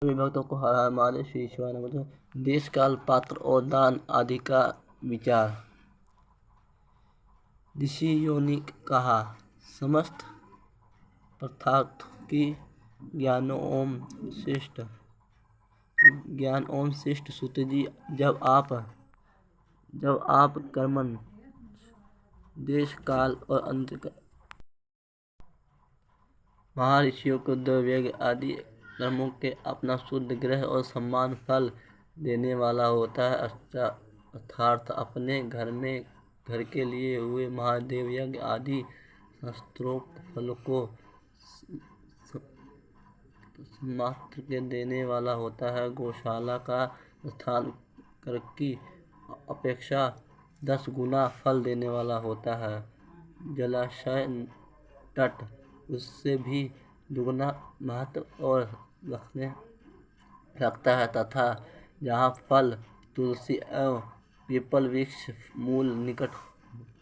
विभक्तों को हमारे श्री ईश्वर देश काल पात्र और दान आदि का विचार। ऋषियों ने कहा, समस्त पदार्थ की ज्ञान ओम श्रेष्ठ सूत जी, जब आप कर्मण देश काल और अंत का महर्षियों को द्रव्य आदि कर्मों के अपना शुद्ध ग्रह और समान फल देने वाला होता है, अर्थात अपने घर के लिए हुए महादेव यज्ञ आदि शास्त्रोक्त फल को मात्र के देने वाला होता है। गौशाला का स्थान कर की अपेक्षा 10 गुना फल देने वाला होता है। जलाशय तट उससे भी दुगना महत्व और रखता है तथा जहाँ फल तुलसी एवं पीपल वृक्ष मूल निकट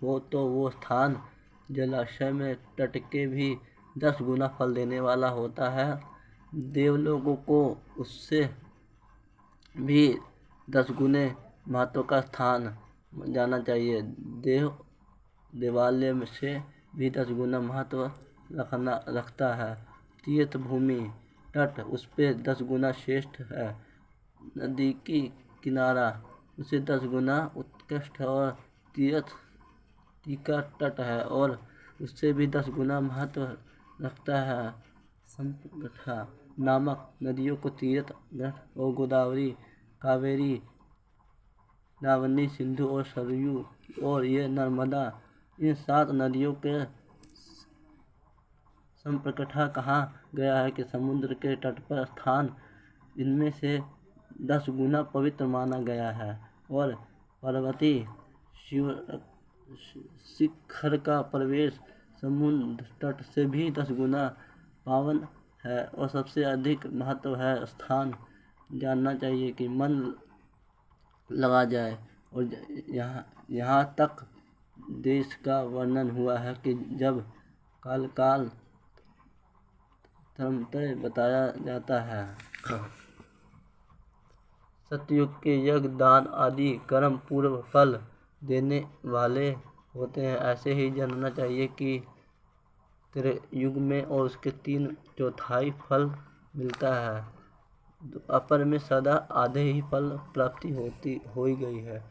हो तो वो स्थान जलाशय में तट के भी 10 गुना फल देने वाला होता है। देवलोगों को उससे भी 10 गुने महत्व का स्थान जाना चाहिए। देवालय से भी 10 गुना महत्व रखता है। तीर्थ भूमि तट उस पे 10 गुना श्रेष्ठ है। नदी की किनारा उसे 10 गुना उत्कृष्ट और तीखा तट है और उससे भी 10 गुना महत्व रखता है। संप्रकथा नामक नदियों को तीर्थ ग्रंथ और गोदावरी, कावेरी, लावणी, सिंधु और सरयू और ये नर्मदा, इन 7 नदियों के संप्रकथा कहा गया है कि समुद्र के तट पर स्थान इनमें से 10 गुना पवित्र माना गया है और पर्वती शिखर का प्रवेश समुद्र तट से भी 10 गुना पावन है और सबसे अधिक महत्व है। स्थान जानना चाहिए कि मन लगा जाए। और यहाँ तक देश का वर्णन हुआ है कि जब काल धर्मतय बताया जाता है। सतयुग के यज्ञ दान आदि कर्म पूर्व फल देने वाले होते हैं। ऐसे ही जानना चाहिए कि त्रेयुग में और उसके 3/4 फल मिलता है। द्वापर में सदा आधे ही फल प्राप्ति हो गई है।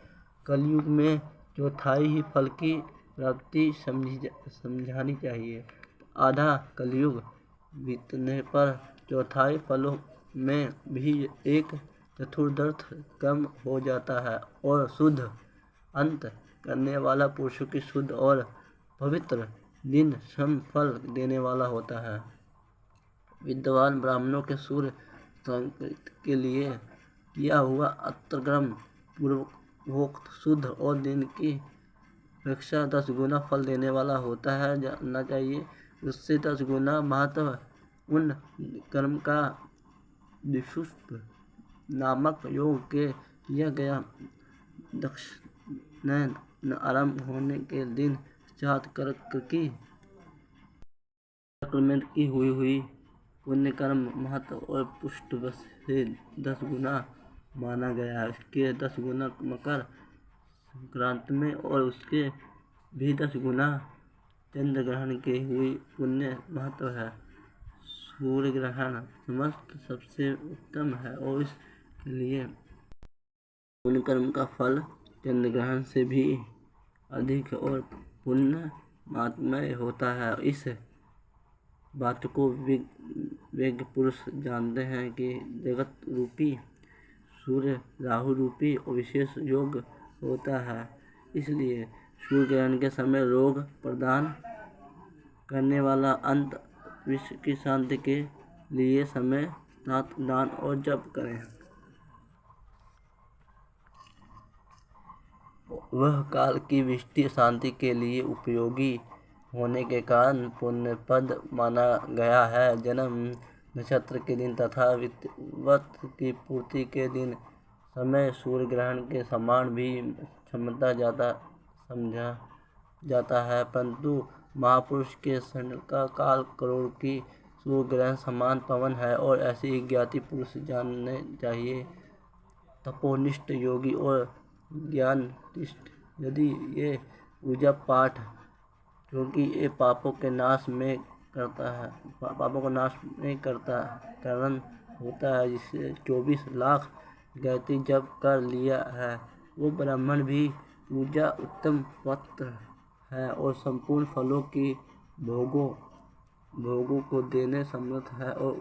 कलयुग में 1/4 ही फल की प्राप्ति समझानी चाहिए। आधा कलयुग बीतने पर 1/4 फलों में भी 1/4 कम हो जाता है और शुद्ध अंत करने वाला पुरुषों की शुद्ध और पवित्र दिन सम फल देने वाला होता है। विद्वान ब्राह्मणों के सूर्य संकेत के लिए किया हुआ अत्रक्रम पूर्वोक्त शुद्ध और दिन की अपेक्षा 10 गुना फल देने वाला होता है। जानना चाहिए उससे 10 गुना महत्व उन कर्म का विशुष्ट नामक योग के किया गया दक्षिणायन आरंभ होने के दिन पश्चात कर्क की चक्र में की हुई पुण्य कर्म महत्व और पुष्ट से 10 गुना माना गया है। इसके 10 गुना मकर संक्रांति में और उसके भी 10 गुना चंद्र ग्रहण के हुई पुण्य महत्व है। सूर्य ग्रहण समस्त सबसे उत्तम है और इसके लिए पुण्य कर्म का फल चंद्र ग्रहण से भी अधिक और पुण्य महात्म्य होता है। इस बात को वेद पुरुष जानते हैं कि जगत रूपी सूर्य राहु रूपी और विशेष योग होता है। इसलिए सूर्य ग्रहण के समय रोग प्रदान करने वाला अंत विश्व की शांति के लिए समय दान और जप करें। वह काल की विष्टि शांति के लिए उपयोगी होने के कारण पुण्यप्रद माना गया है। जन्म नक्षत्र के दिन तथा वित्त की पूर्ति के दिन समय सूर्य ग्रहण के समान भी समझा जाता है, परंतु महापुरुष के शरण का काल करोड़ की सूर्य ग्रह समान पवन है और ऐसे ही ज्ञाति पुरुष जानने चाहिए। तपोनिष्ठ योगी और ज्ञाननिष्ठ यदि ये पूजा पाठ, क्योंकि ये पापों को नाश में करता कारण होता है, जिससे 24 लाख गायत्री जप कर लिया है वो ब्राह्मण भी पूजा उत्तम पात्र है और संपूर्ण फलों की भोगों को देने समर्थ है और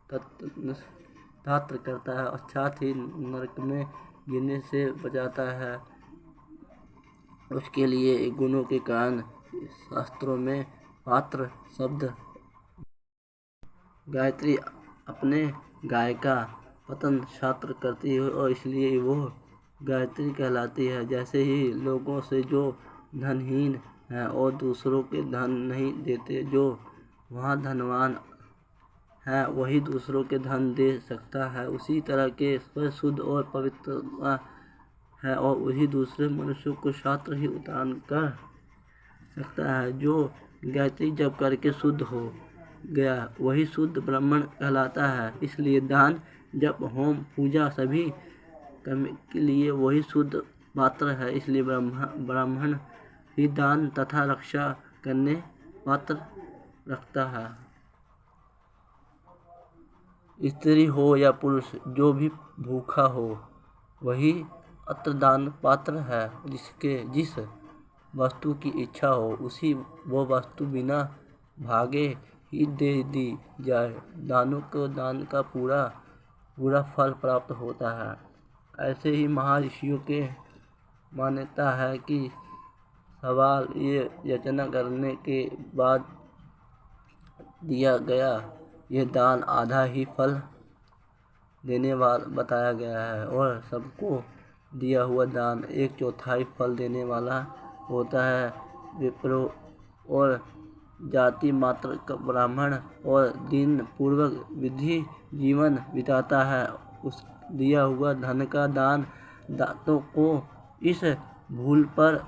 तत्र करता है, साथ ही नरक में गिरने से बचाता है। उसके लिए गुणों के कारण शास्त्रों में पात्र शब्द गायत्री अपने गाय का पतन शास्त्र करती है और इसलिए वो गायत्री कहलाती है। जैसे ही लोगों से जो धनहीन है और दूसरों के धन नहीं देते, जो वहाँ धनवान है वही दूसरों के धन दे सकता है, उसी तरह के स्व शुद्ध और पवित्र है और वही दूसरे मनुष्यों को शास्त्र ही उतार कर सकता है। जो गायत्री जप करके शुद्ध हो गया वही शुद्ध ब्राह्मण कहलाता है। इसलिए दान, जप, होम, पूजा सभी करने के लिए वही शुद्ध पात्र है। इसलिए ब्राह्मण ही दान तथा रक्षा करने पात्र रखता है। स्त्री हो या पुरुष, जो भी भूखा हो वही अत्रदान पात्र है। जिस वस्तु की इच्छा हो उसी वो वस्तु बिना भागे ही दे दी जाए, दानों को दान का पूरा फल प्राप्त होता है। ऐसे ही महर्षियों के मान्यता है कि सवाल ये याचना करने के बाद दिया गया ये दान आधा ही फल देने वाला बताया गया है और सबको दिया हुआ दान 1/4 फल देने वाला होता है। विप्रो और जाति मात्र का ब्राह्मण और दिन पूर्वक विधि जीवन बिताता है, उस दिया हुआ धन का दान दातों को इस भूल पर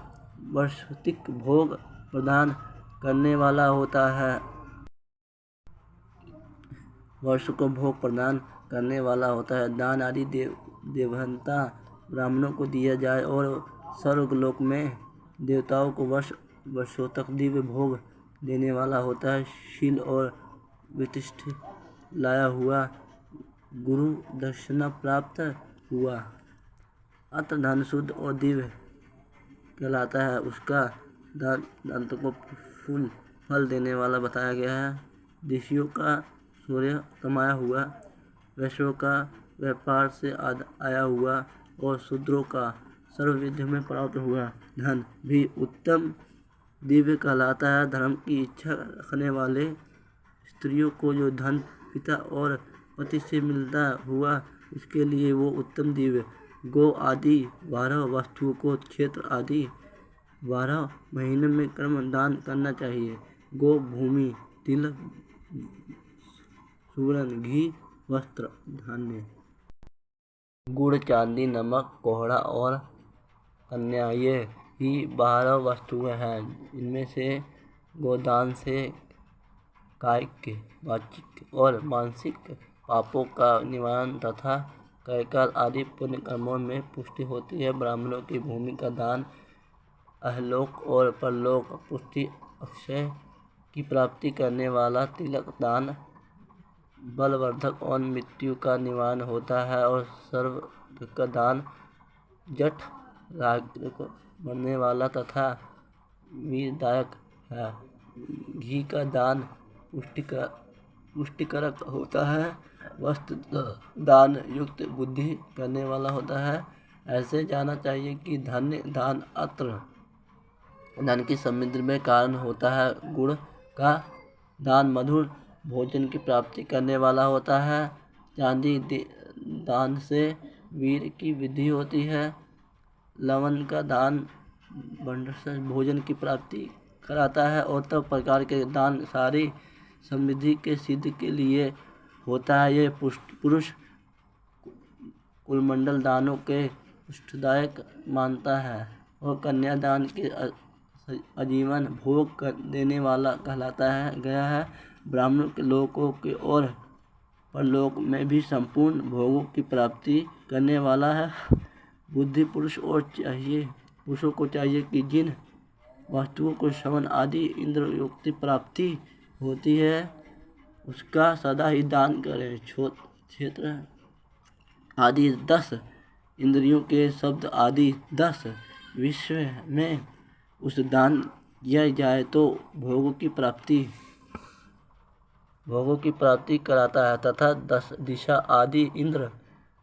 वार्षिक भोग प्रदान करने वाला होता है। वर्ष को भोग प्रदान करने वाला होता है। दान आदि देवहंता ब्राह्मणों को दिया जाए और स्वर्गलोक में देवताओं को वर्षों तक दिव्य भोग देने वाला होता है। शील और विशिष्ट लाया हुआ गुरु दक्षिणा प्राप्त हुआ अत्र धन शुद्ध और दिव्य कहलाता है। उसका दान को फल देने वाला बताया गया है। ऋषियों का सूर्य कमाया हुआ, वैश्यों का व्यापार से आया हुआ और शूद्रों का सर्वविध में प्राप्त हुआ धन भी उत्तम दिव्य कहलाता है। धर्म की इच्छा रखने वाले स्त्रियों को जो धन पिता और पति से मिलता हुआ उसके लिए वो उत्तम दिव्य। गो आदि 12 वस्तुओं को क्षेत्र आदि 12 महीने में कर्म दान करना चाहिए। गो भूमि, तिल, सुवर्ण, घी, वस्त्र, धान्य, गुड़, चांदी, नमक, कोहड़ा और कन्या ये ही 12 वस्तुएं हैं। इनमें से गोदान से कायिक, वाचिक और मानसिक पापों का निवारण तथा कैकाल आदि पुण्य कर्मों में पुष्टि होती है। ब्राह्मणों की भूमि का दान अहलोक और परलोक पुष्टि अक्षय की प्राप्ति करने वाला तिलक दान बलवर्धक और मृत्यु का निवारण होता है और सर्व का दान जठ राग बढ़ने वाला तथा वीरदायक है। घी का दान पुष्टिकारक होता है, वस्त्र दान युक्त बुद्धि करने वाला होता है। ऐसे जाना चाहिए कि धन्य दान अत्र धन की समृद्धि में कारण होता है। गुड़ का दान मधुर भोजन की प्राप्ति करने वाला होता है। चांदी दान से वीर की वृद्धि होती है। लवण का दान भोजन की प्राप्ति कराता है और तब प्रकार के दान सारी समृद्धि के सिद्ध के लिए होता है। ये पुरुष कुलमंडल दानों के पुष्टदायक मानता है और कन्यादान के आजीवन भोग देने वाला कहलाता है गया है। ब्राह्मणों के लोकों के और परलोक में भी संपूर्ण भोगों की प्राप्ति करने वाला है। बुद्धि पुरुषों को चाहिए कि जिन वस्तुओं को श्रवण आदि इंद्रियों की प्राप्ति होती है उसका सदा ही दान करें। क्षेत्र आदि 10 इंद्रियों के शब्द आदि 10 विषय में उस दान किया जाए तो भोगों की प्राप्ति कराता है तथा 10 दिशा आदि इंद्र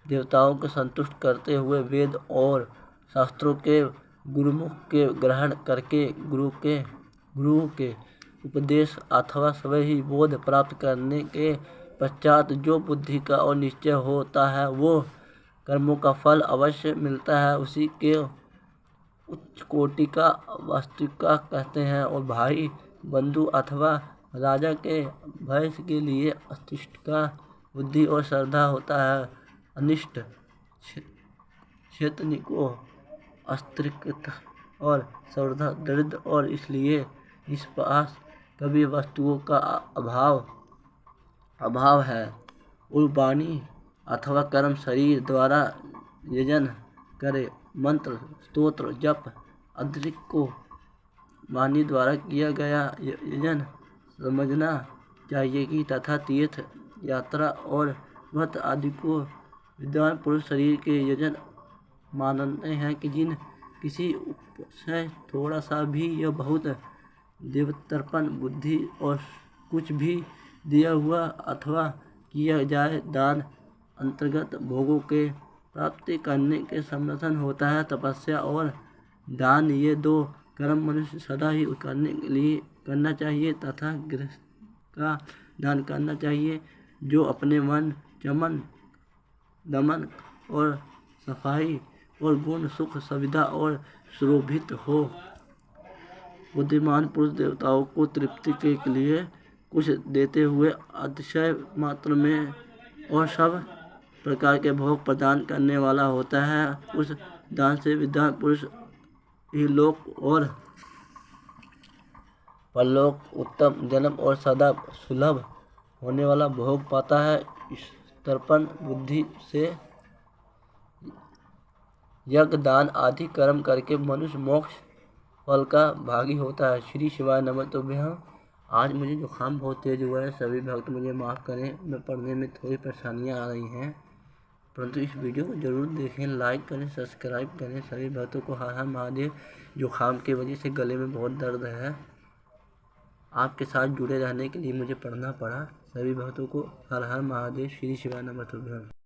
देवताओं को संतुष्ट करते हुए वेद और शास्त्रों के गुरुमुख के ग्रहण करके गुरु के उपदेश अथवा स्वयं ही बोध प्राप्त करने के पश्चात जो बुद्धि का और निश्चय होता है वो कर्मों का फल अवश्य मिलता है उसी के उच्च कोटि का वास्तविकता कहते हैं। और भाई बंधु अथवा राजा के भय के लिए अस्तिष्ठ का बुद्धि और श्रद्धा होता है। अनिष्ट क्षेत्रनिको अस्त्रिकृत और श्रद्धा दरिद्र और इसलिए इस पास कभी वस्तुओं का अभाव है। उर्वाणी अथवा कर्म शरीर द्वारा यजन करे। मंत्र स्तोत्र जप अदृक को वाणी द्वारा किया गया यजन समझना चाहिए कि तथा तीर्थ यात्रा और व्रत आदि को विद्वान पुरुष शरीर के यजन मानते हैं कि जिन किसी से थोड़ा सा भी यह बहुत देवतर्पण बुद्धि और कुछ भी दिया हुआ अथवा किया जाए दान अंतर्गत भोगों के प्राप्ति करने के समर्थन होता है। तपस्या और दान ये 2 कर्म मनुष्य सदा ही करने के लिए करना चाहिए तथा गृहस्थ का दान करना चाहिए जो अपने मन चमन दमन और सफाई और गुण सुख सुविधा और सुशोभित हो। बुद्धिमान पुरुष देवताओं को तृप्ति के लिए कुछ देते हुए अतिशय मात्रा में और सब प्रकार के भोग प्रदान करने वाला होता है। उस दान से विद्वान पुरुष इहलोक और परलोक उत्तम जन्म और सदा सुलभ होने वाला भोग पाता है। इस तर्पण बुद्धि से यज्ञ दान आदि कर्म करके मनुष्य मोक्ष फल का भागी होता है। श्री शिवाय नमः। तो आज मुझे जुकाम बहुत तेज हुआ है, सभी भक्त मुझे माफ़ करें, मैं पढ़ने में थोड़ी परेशानियां आ रही हैं, परंतु इस वीडियो को जरूर देखें, लाइक करें, सब्सक्राइब करें। सभी भक्तों को हर हर महादेव। जुकाम की वजह से गले में बहुत दर्द है, आपके साथ जुड़े रहने के लिए मुझे पढ़ना पड़ा। सभी भक्तों को हर हर महादेव। श्री शिवाय नमः।